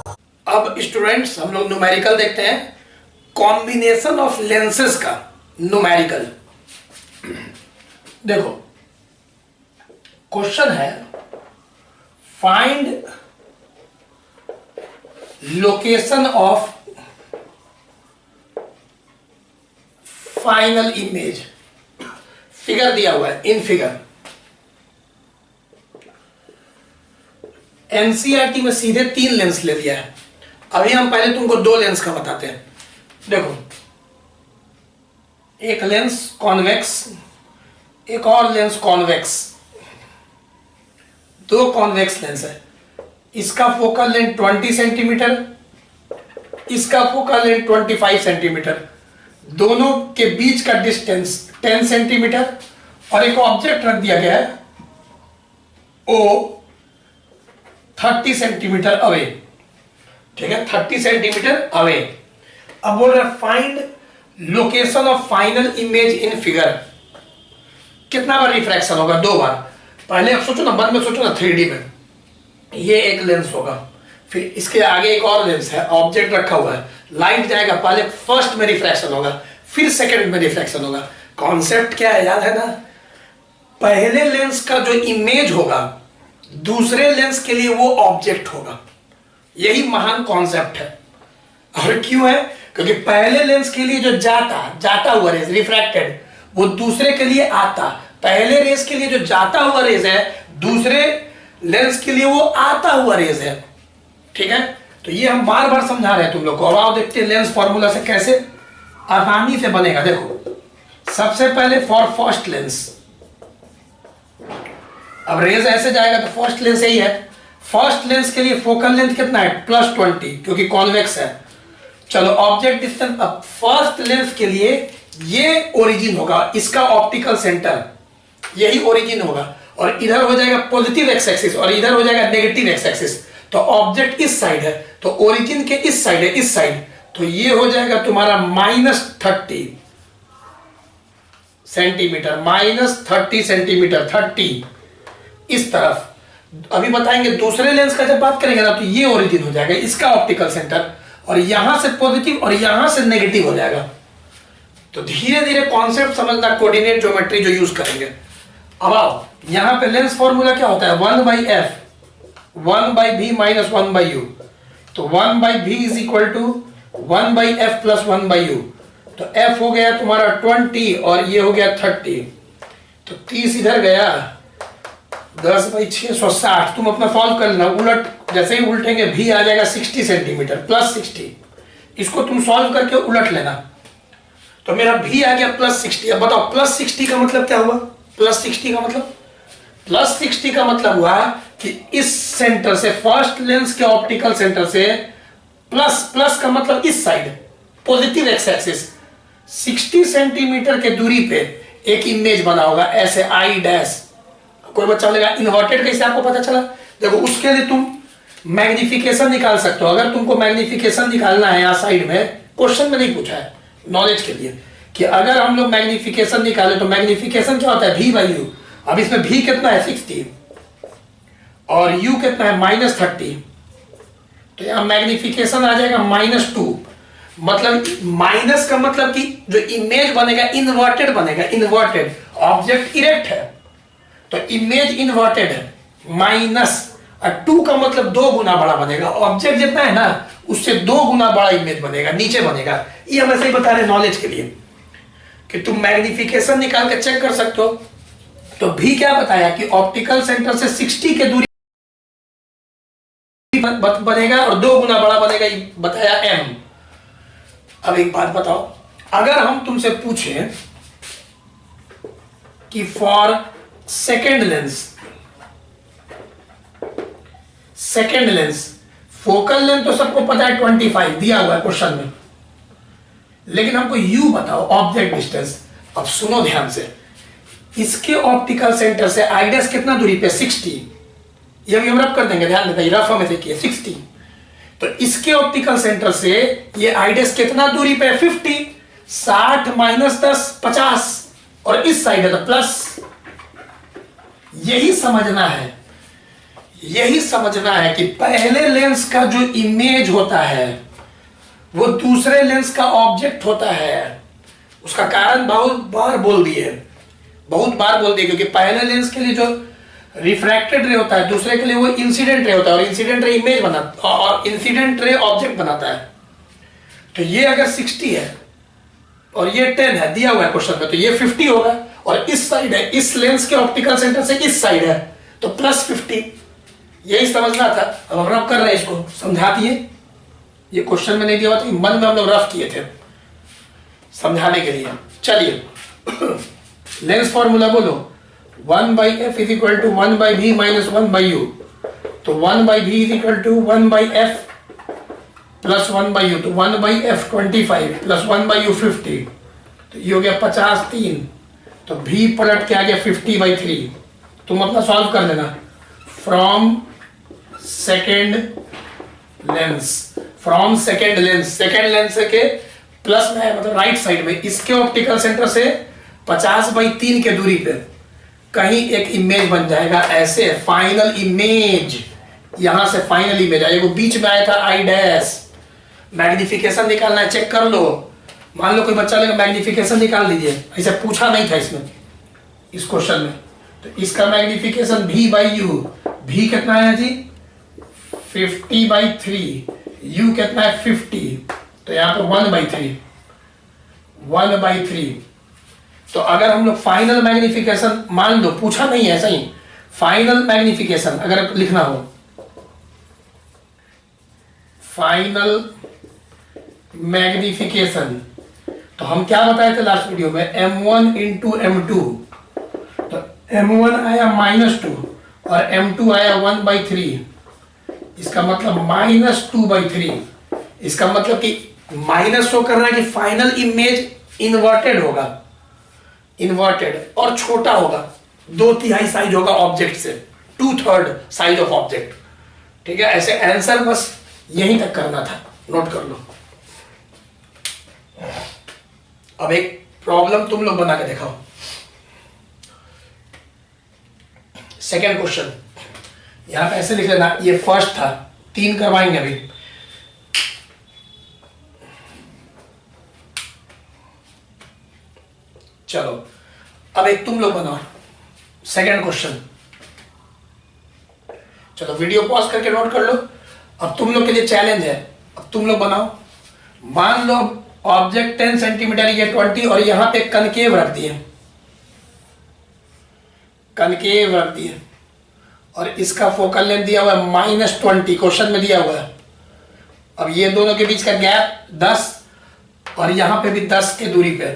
अब स्टूडेंट्स हम लोग न्यूमेरिकल देखते हैं, कॉम्बिनेशन ऑफ लेंसेज का न्यूमेरिकल। देखो क्वेश्चन है, find location of final image. Figure दिया हुआ है, इन फिगर एनसीईआरटी में सीधे 3 लेंस ले दिया है। अभी हम पहले तुमको 2 लेंस का बताते हैं। देखो एक लेंस कॉन्वेक्स, एक और लेंस कॉन्वेक्स, 2 कॉन्वेक्स लेंस है। इसका फोकल लेंथ 20 सेंटीमीटर, इसका फोकल लेंथ 25 सेंटीमीटर, दोनों के बीच का डिस्टेंस 10 सेंटीमीटर, और एक ऑब्जेक्ट रख दिया गया है ओ 30 सेंटीमीटर अवे। ठीक है, 30 सेंटीमीटर अवे। अब बोल रहा है find location of final image in figure. कितना बार रिफ्रैक्शन होगा? 2 बार। पहले आप सोचो ना, मन में सोचो ना 3D में, ये एक लेंस होगा, फिर इसके आगे एक और लेंस है, ऑब्जेक्ट रखा हुआ है, लाइट जाएगा, पहले फर्स्ट में रिफ्रैक्शन होगा, फिर सेकंड में रिफ्रैक्शन होगा। कॉन्सेप्ट क्या है, याद है ना? पहले लेंस का जो इमेज होगा दूसरे लेंस के लिए वो ऑब्जेक्ट होगा। यही महान कॉन्सेप्ट है। और क्यों है? क्योंकि पहले लेंस के लिए जो जाता हुआ रेज रिफ्रैक्टेड, वो दूसरे के लिए आता। पहले रेस के लिए जो जाता हुआ रेज है, दूसरे लेंस के लिए वो आता हुआ रेज है। ठीक है, तो ये हम बार बार समझा रहे हैं तुम लोग को। अब आओ देखते हैं लेंस फॉर्मूला से कैसे आसानी से बनेगा। देखो सबसे पहले फॉर फर्स्ट लेंस, अब रेज ऐसे जाएगा तो फर्स्ट लेंस यही है। फर्स्ट लेंस के लिए फोकल लेंथ कितना है? +20, क्योंकि कॉन्वेक्स है। चलो ऑब्जेक्ट डिस्टेंस, अब फर्स्ट लेंस के लिए ये ओरिजिन होगा, इसका ऑप्टिकल सेंटर यही ओरिजिन होगा, और इधर हो जाएगा पॉजिटिव एक्स एक्सिस और इधर हो जाएगा नेगेटिव एक्स एक्सिस। तो ऑब्जेक्ट इस साइड है, तो ओरिजिन के इस साइड है, इस साइड, तो ये हो जाएगा तुम्हारा -30 सेंटीमीटर, -30 सेंटीमीटर, 30 इस तरफ। अभी बताएंगे दूसरे लेंस का जब बात करेंगे ना, तो ये ओरिजिन हो जाएगा, इसका ऑप्टिकल सेंटर, और यहां से पॉजिटिव और यहां से नेगेटिव हो जाएगा। तो धीरे धीरे कॉन्सेप्ट समझना, कोऑर्डिनेट ज्योमेट्री जो यूज करेंगे। अब आओ यहां पे लेंस फॉर्मूला क्या होता है? 1/f 1/v - 1/u। तो 1/v is equal to 1/f + 1/u। तो f हो गया तुम्हारा 20 और ये हो गया 30, तो 30 इधर गया, 10/660। तुम अपना सॉल्व कर लेना, उलट जैसे ही उल्टेंगे भी आ जाएगा 60 सेंटीमीटर, +60। इसको तुम सॉल्व करके उलट लेना, तो मेरा भी आ गया +60। अब बताओ +60 का मतलब क्या हुआ? +60 का मतलब हुआ कि इस सेंटर से, फर्स्ट लेंस के ऑप्टिकल सेंटर से, प्लस का मतलब इस side positive x axis, 60 centimetre के दूरी पे एक इमेज बना होगा ऐसे I'। कोई बच्चा बोलेगा इन्वर्टेड कैसे आपको पता चला? देखो उसके लिए तुम मैग्निफिकेशन निकाल सकते हो। अगर तुमको मैग्निफिकेशन निकालना है, यहाँ साइड में क्वेश्चन में नहीं पूछा है, नॉलेज के लिए, कि अगर हम लोग मैग्निफिकेशन निकाले तो मैग्निफिकेशन क्या होता है? V/U। अब इसमें V कितना है? 60, और U कितना है? -30। तो यहाँ मैग्निफिकेशन आ जाएगा -2। मतलब माइनस का मतलब कि जो इमेज बनेगा इन्वर्टेड बनेगा, इन्वर्टेड। ऑब्जेक्ट इरेक्ट है तो इमेज इन्वर्टेड है, माइनस, और 2 का मतलब 2 गुना बड़ा बनेगा। ऑब्जेक्ट जितना है ना उससे 2 गुना बड़ा इमेज बनेगा, नीचे बनेगा। ये हम ऐसे ही बता रहे नॉलेज के लिए कि तुम मैग्निफिकेशन निकाल के चेक कर सकते हो। तो भी क्या बताया कि ऑप्टिकल सेंटर से 60 के दूरी बनेगा और 2 गुना बड़ा बनेगा, बताया M। अब एक बात बताओ, अगर हम तुमसे पूछें कि for second lens focal length तो सबको पता है 25 दिया हुआ है क्वेश्चन में, लेकिन हमको U बताओ, ऑब्जेक्ट डिस्टेंस। अब सुनो ध्यान से, इसके ऑप्टिकल सेंटर से I' कितना दूरी पे? 60। ये हम रफ कर देंगे, ध्यान देना, रफ में देखिए 60। तो इसके ऑप्टिकल सेंटर से ये I' कितना दूरी पे? 50। 60 - 10 50, और इस साइड है तो प्लस। यही समझना है, यही समझना है कि पहले लेंस का जो इमेज होता है वो दूसरे लेंस का ऑब्जेक्ट होता है। उसका कारण बहुत बार बोल दिए, क्योंकि पहले लेंस के लिए जो रिफ्रैक्टेड रे होता है, दूसरे के लिए वो इंसिडेंट रे होता है, और इंसिडेंट रे इमेज बनाता और इंसिडेंट रे ऑब्जेक्ट बनाता है। तो ये अगर 60 है और ये 10 है दिया हुआ है क्वेश्चन में, तो ये 50 होगा, और इस साइड है, इस लेंस के ऑप्टिकल सेंटर से इस साइड है, तो +50। यही समझना था। अब हम रफ कर रहे हैं, इसको समझा दिए। ये क्वेश्चन में नहीं दिया हुआ तो मन में हम लोग रफ किए थे समझाने के लिए। चलिए लेंस फॉर्मूला बोलो। 1/f is equal to 1/v minus 1/u। तो 1/v is equal to 1/f plus 1/u, तो 1/f 25 प्लस 1/u 50, तो ये हो गया 50 3। तो v पलट के आ गया 50/3। तुम अपना सॉल्व कर लेना। फ्रॉम सेकेंड लेंस के प्लस में मतलब राइट साइड में इसके ऑप्टिकल सेंटर से 50/3 के दूरी पे कहीं एक इमेज बन जाएगा ऐसे, फाइनल इमेज। यहां से फाइनल इमेज आएगा। बीच में आया था आई डैश, मैग्निफिकेशन निकालना है, चेक कर लो। मान लो कोई बच्चा लेगा मैग्निफिकेशन निकाल लीजिए, ऐसे पूछा नहीं था इसमें, इस क्वेश्चन में। तो इसका मैग्निफिकेशन v/u, v कितना है जी 50/3, u कितना है 50, तो यहाँ पे 1/3। तो अगर हम लोग फाइनल मैग्निफिकेशन मान लो, पूछा नहीं है, ऐसा ही फाइनल मैग्निफिकेशन अगर लिखना हो, फाइनल मैग्निफिकेशन, तो हम क्या बताए थे लास्ट वीडियो में, m1 इंटू m2। तो m1 आया -2 और m2 आया 1/3, इसका मतलब -2/3। इसका मतलब कि माइनस शो कर रहा है कि फाइनल इमेज इन्वर्टेड होगा, इन्वर्टेड और छोटा होगा, 2/3 साइज होगा ऑब्जेक्ट से, 2/3 साइज ऑफ ऑब्जेक्ट। ठीक है, ऐसे आंसर बस यहीं तक करना था, नोट कर लो। अब एक प्रॉब्लम तुम लोग बना के दिखाओ। सेकेंड क्वेश्चन यहां पे ऐसे लिख लेना, ये फर्स्ट था, 3 करवाएंगे अभी। चलो अब एक तुम लोग बनाओ सेकेंड क्वेश्चन। चलो वीडियो पॉज करके नोट कर लो। अब तुम लोग के लिए चैलेंज है, अब तुम लोग बनाओ। मान लो ऑब्जेक्ट 10 सेंटीमीटर, ये 20, और यहां पे कनकेव रख दिए, कनकेव रख दिए, और इसका फोकल लेंथ दिया हुआ है -20, क्वेश्चन में दिया हुआ है। अब ये दोनों के बीच का गैप 10 और यहां पे भी 10 के दूरी पे।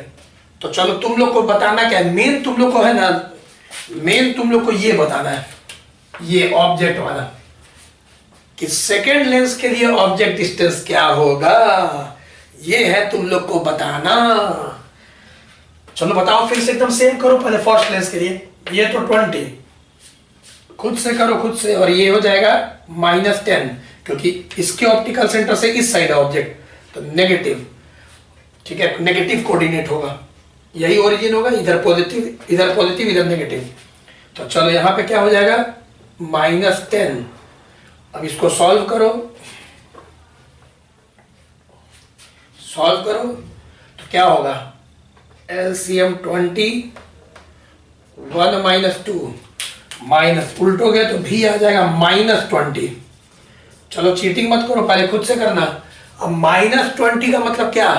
तो चलो तुम लोग को बताना क्या है, मेन तुम लोग को है ना, मेन तुम लोग को ये बताना है, ये ऑब्जेक्ट वाला, कि सेकेंड लेंस के लिए ऑब्जेक्ट डिस्टेंस क्या होगा, ये है तुम लोग को बताना। चलो बताओ फिर से, एकदम सेम करो। पहले फर्स्ट लेंस के लिए ये तो 20, खुद से करो खुद से, और ये हो जाएगा -10, क्योंकि इसके ऑप्टिकल सेंटर से इस साइड है ऑब्जेक्ट, तो नेगेटिव। ठीक है, नेगेटिव कोऑर्डिनेट होगा, यही ओरिजिन होगा, इधर पॉजिटिव इधर नेगेटिव। तो चलो यहां पे क्या हो जाएगा -10। अब इसको सॉल्व करो, तो क्या होगा, LCM 20, 1 - 2 माइनस, उल्टोगे तो भी आ जाएगा -20। चलो चीटिंग मत करो, पहले खुद से करना। अब -20 का मतलब क्या,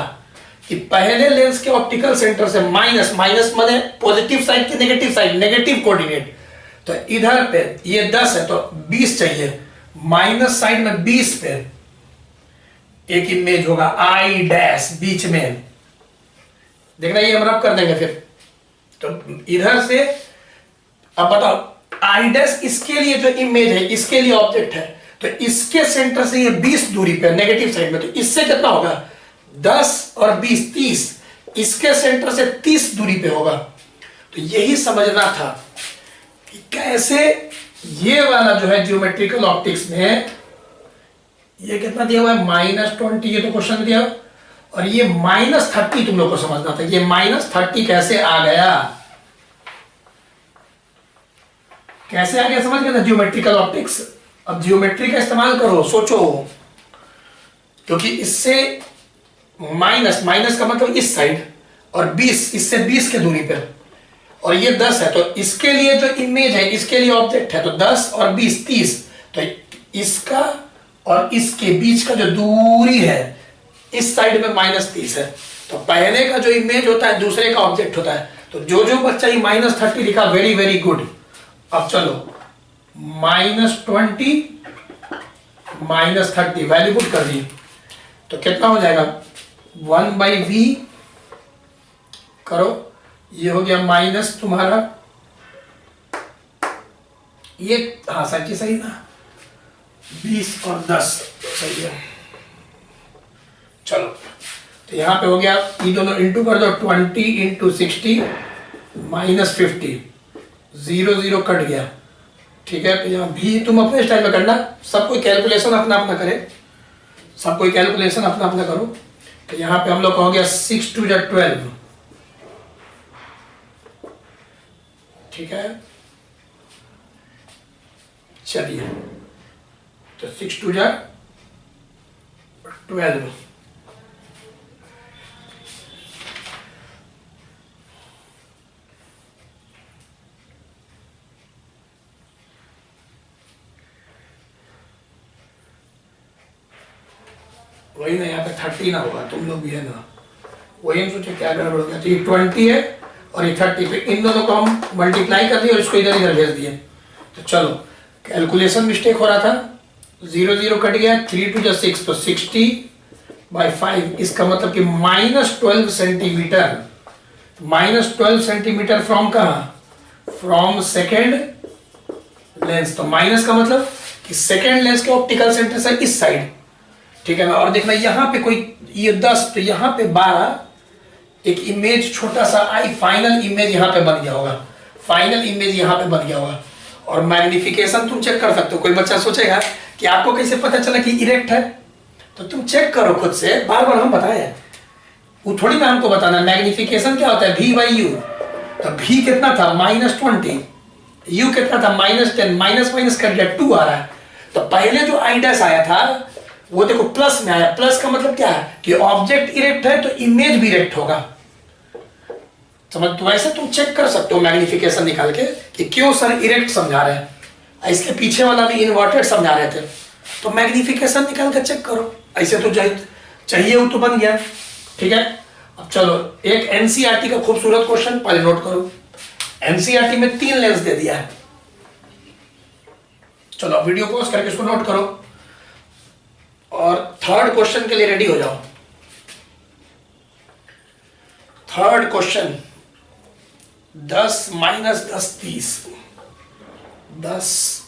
कि पहले लेंस के ऑप्टिकल सेंटर से माइनस माने पॉजिटिव साइड की नेगेटिव साइड, नेगेटिव कोऑर्डिनेट। तो इधर पे ये 10 है तो 20 चाहिए, माइनस साइड में 20 पे एक इमेज होगा आई डैश बीच में। देखना ये हम रब कर देंगे फिर। तो इधर से अब बताओ, आई डैश इसके लिए जो इमेज है, इसके लिए ऑब्जेक्ट है, तो इसके सेंटर से ये 20 दूरी पे नेगेटिव साइड में, तो इससे कितना होगा 10 और 20 30, इसके सेंटर से 30 दूरी पे होगा। तो यही समझना था कि कैसे ये वाला जो है ज्योमेट्रिकल ऑप्टिक्स में, ये कितना दिया हुआ है -20, ये तो क्वेश्चन दिया, और ये -30 तुम लोग को समझना था, ये -30 कैसे आ गया, कैसे आ गया समझ गए ना, ज्योमेट्रिकल ऑप्टिक्स अब जियोमेट्री का इस्तेमाल करो, सोचो, क्योंकि इससे माइनस, माइनस का मतलब इस साइड, और 20, इससे 20 के दूरी पे, और ये 10 है, तो इसके लिए जो इमेज है, इसके लिए ऑब्जेक्ट है, तो 10 और 20 30, तो इसका और इसके बीच का जो दूरी है इस साइड में -30 है, तो पहले का जो इमेज होता है दूसरे का ऑब्जेक्ट होता है। तो जो जो बच्चा ये -30 लिखा, वेरी वेरी गुड। अब चलो -20 -30 वैल्यू पुट कर दी, तो कितना हो जाएगा 1/v करो, ये हो गया माइनस तुम्हारा ये, हाँ सच्ची सही ना, 20 और 10 सही है। चलो तो यहां पे हो गया, ये दोनों इंटू कर दो, 20 × 60 -50, 0 0 कट गया, ठीक है। तो यहाँ भी तुम अपने स्टाइल में करना, सब कोई कैलकुलेशन अपना अपना करे, सब कोई कैलकुलेशन अपना अपना करो। तो यहाँ पे हम लोग का हो गया 6 2 12, ठीक है। चलिए तो 6 2 12, वही ना, यहाँ पे 30 ना होगा, तुम लोग भी है ना, वही हम सोचे क्या गड़बड़ हो गया। तो ये 20 है और ये 30, पे इन दोनों को हम मल्टीप्लाई कर दिए और इसको इधर इधर भेज दिए। तो चलो कैलकुलेशन मिस्टेक हो रहा था, 0 0 कट गया, 3 2 6, तो 60/5, इसका मतलब कि -12 सेंटीमीटर, -12 सेंटीमीटर फ्रॉम कहाँ, फ्रॉम सेकेंड लेंस। तो माइनस का मतलब कि सेकेंड लेंस के ऑप्टिकल सेंटर से इस साइड, ठीक है ना। और देखना यहाँ पे कोई ये 10, तो यहाँ पे 12, एक इमेज छोटा सा आई, फाइनल इमेज यहाँ पे बन गया होगा, फाइनल इमेज यहाँ पे बन गया होगा। और मैग्निफिकेशन तुम चेक कर सकते हो। कोई बच्चा सोचेगा कि आपको कैसे पता चला कि इरेक्ट है, तो तुम चेक करो खुद से, बार बार हम बताए, वो थोड़ी ना हमको बताना। मैग्निफिकेशन क्या होता है, V/U, तो V कितना था -20, U कितना था -10, माइनस माइनस कर दिया 2 आ रहा है। तो पहले जो I' आया था वो देखो प्लस में आया, प्लस का मतलब क्या है कि ऑब्जेक्ट इरेक्ट है तो इमेज भी इरेक्ट होगा, समझ। तो वैसे तुम चेक कर सकते हो मैग्निफिकेशन निकाल के कि क्यों सर इरेक्ट समझा रहे हैं, इसके पीछे वाला भी इन्वर्टेड समझा रहे थे, तो मैग्निफिकेशन निकाल के चेक करो। ऐसे तो चाहिए वो तो बन गया, ठीक है। अब चलो एक एनसीईआरटी का खूबसूरत क्वेश्चन पहले नोट करो। एनसीईआरटी में 3 लेंस दे दिया है, चलो वीडियो पॉज करके इसको नोट करो और थर्ड क्वेश्चन के लिए रेडी हो जाओ। Third question 10 - 10 30, 10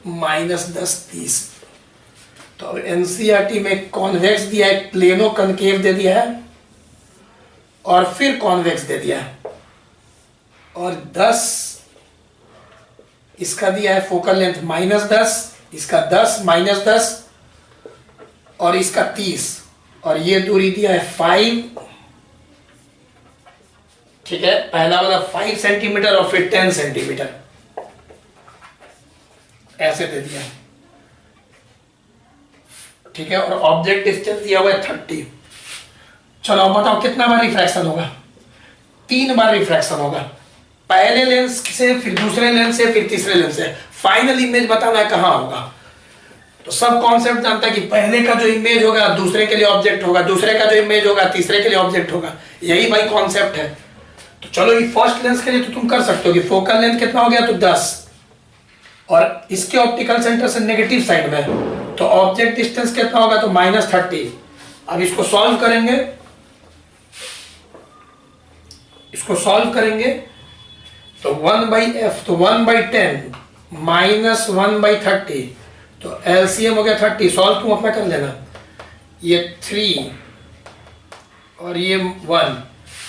- 10 30। तो अब एनसीईआरटी में कॉन्वेक्स दिया है, प्लेनो कनकेव दे दिया है और फिर कॉन्वेक्स दे दिया है, और 10 इसका दिया है फोकल लेंथ -10, इसका 10 -10 और इसका 30, और ये दूरी दिया है 5, ठीक है। पहला वाला 5 सेंटीमीटर और फिर 10 सेंटीमीटर ऐसे दे दिया है, ठीक है। और ऑब्जेक्ट डिस्टेंस दिया हुआ है 30। चलो अब बताओ कितना बार रिफ्रैक्शन होगा, 3 बार रिफ्रैक्शन होगा, पहले लेंस से, फिर दूसरे लेंस से, फिर तीसरे लेंस से। फाइनल इमेज बताना है कहां होगा, तो सब कॉन्सेप्ट जानता है कि पहले का जो इमेज होगा दूसरे के लिए ऑब्जेक्ट होगा, दूसरे का जो इमेज होगा तीसरे के लिए ऑब्जेक्ट होगा, यही भाई कॉन्सेप्ट है। तो चलो ये फर्स्ट लेंस के लिए तो तुम कर सकते हो कि फोकल लेंथ कितना हो गया, तो 10, और इसके ऑप्टिकल सेंटर से नेगेटिव साइड में, तो ऑब्जेक्ट डिस्टेंस कितना होगा, तो -30। अब इसको सॉल्व करेंगे, इसको सॉल्व करेंगे तो 1/f, तो 1/10 -1/30, तो एलसीएम हो गया 30। सॉल्व तुम अपना कर लेना, ये 3 और ये 1,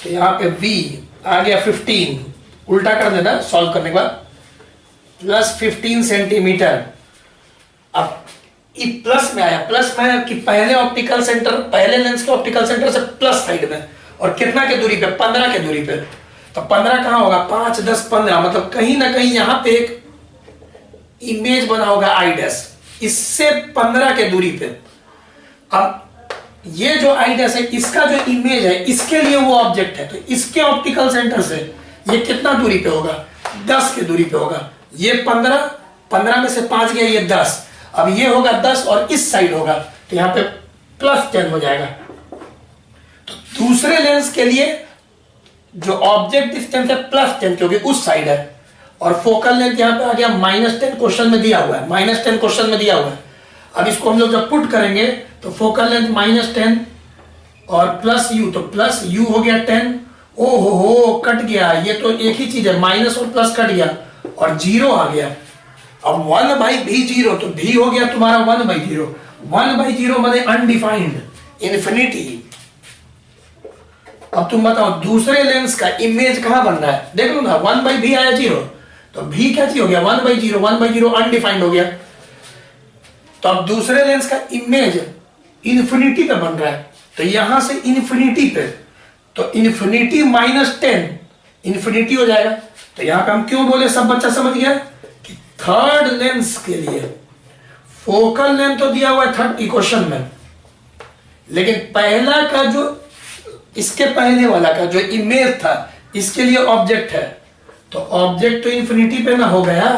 तो यहाँ पे v आ गया 15, उल्टा कर देना सॉल्व करने के बाद, +15 सेंटीमीटर। अब ये प्लस में आया, प्लस में आया कि पहले ऑप्टिकल सेंटर, पहले लेंस के ऑप्टिकल सेंटर से प्लस साइड में, और कितना के दूरी पे, 15 के दूरी पे। तो 15 कहाँ होगा, 5 10 15, मतलब कहीं ना कहीं यहाँ पे एक इमेज बना होगा आई डैश, इससे 15 के दूरी पे। अब ये जो आई डैश है, इसका जो इमेज है, इसके लिए वो ऑब्जेक्ट है, तो इसके ऑप्टिकल सेंटर से ये कितना दूरी पे होगा? 10 के दूरी पे होगा। ये 15 में से 5 गया, ये 10। अब ये होगा 10 और इस साइड होगा, तो यहां पे +10 हो जाएगा। तो दूसरे लेंस के लिए जो ऑब्जेक्ट डिस्टेंस है +10, क्योंकि उस साइड है, और फोकल लेंथ यहां पे आ गया -10, क्वेश्चन में दिया हुआ है, -10 क्वेश्चन में दिया हुआ है। अब इसको हम लोग जब पुट करेंगे तो फोकल लेंथ -10 और +u, तो +u हो गया 10। ओ हो कट गया, ये तो एक ही चीज है, माइनस और प्लस कट गया और 0 आ गया। अब 1/v 0, तो v हो गया तुम्हारा 1/0। 1/0 माने अनडिफाइंड, इन्फिनिटी। अब तुम बताओ दूसरे लेंस का इमेज कहां बन रहा है? देख लो ना, 1/v आया 0, तो v क्या चीज हो गया? 1/0, 1/0 अनडिफाइंड हो गया। तो अब दूसरे लेंस का इमेज इन्फिनिटी पे बन रहा है, तो यहां से इन्फिनिटी पे, तो इन्फिनिटी -10 इन्फिनिटी हो जाएगा। तो यहां पे हम क्यों बोले, सब बच्चा समझ गया कि थर्ड लेंस के लिए फोकल लेंथ तो दिया हुआ है 30 क्वेश्चन में, लेकिन पहला का जो, इसके पहले वाला का जो इमेज था, इसके लिए ऑब्जेक्ट है, तो ऑब्जेक्ट तो इन्फिनिटी पे ना हो गया,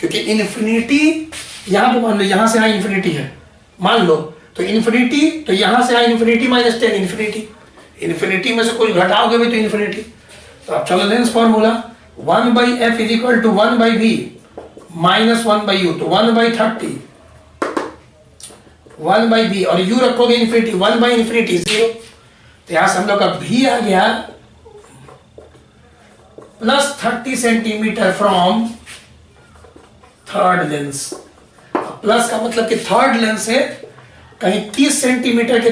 क्योंकि इन्फिनिटी यहां पे मान लो, यहां से यहां इन्फिनिटी है, मान लो, तो इन्फिनिटी, तो यहां से यहां इन्फिनिटी -10 इन्फिनिटी, इन्फिनिटी में से कुछ घटाओगे भी तो इन्फिनिटी। तो अब चलो lens formula, 1/f = 1/v -1/u, तो 1/30 1/v, और u रखोगे इन्फिनिटी, 1/∞ 0। तो यहां से हम लोग का v आ गया +30 centimetre from third lens. Plus का मतलब कि थर्ड लेंस से कहीं 30 सेंटीमीटर के